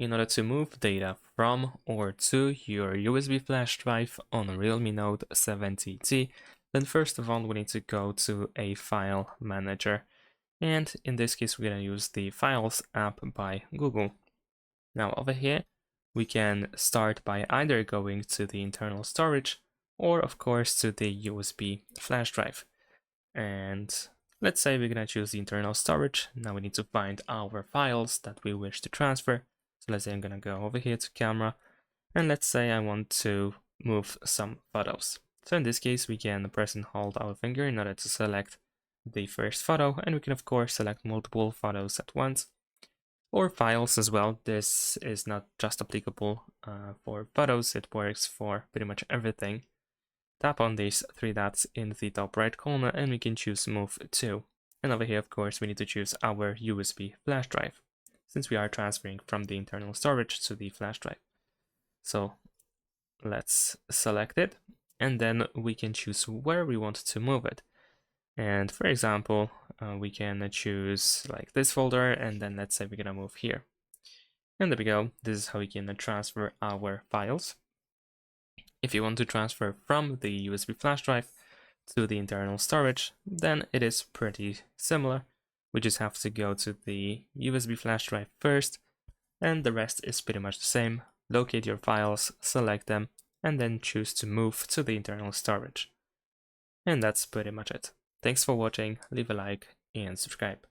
In order to move data from or to your USB flash drive on a Realme Note 70T, then first of all we need to go to a file manager, and in this case we're going to use the Files app by Google. Now over here we can start by either going to the internal storage or of course to the USB flash drive. And let's say we're going to choose the internal storage. Now we need to find our files that we wish to transfer. So let's say I'm going to go over here to camera, and let's say I want to move some photos. So in this case we can press and hold our finger in order to select the first photo, and we can of course select multiple photos at once or files as well. This is not just applicable for photos, it works for pretty much everything. Tap on these three dots in the top right corner and we can choose Move To. And over here, of course, we need to choose our USB flash drive, since we are transferring from the internal storage to the flash drive. So let's select it, and then we can choose where we want to move it. And for example, we can choose like this folder, and then let's say we're gonna move here. And there we go. This is how we can transfer our files. If you want to transfer from the USB flash drive to the internal storage, then it is pretty similar. We just have to go to the USB flash drive first, and the rest is pretty much the same. Locate your files, select them, and then choose to move to the internal storage. And that's pretty much it. Thanks for watching, leave a like and subscribe.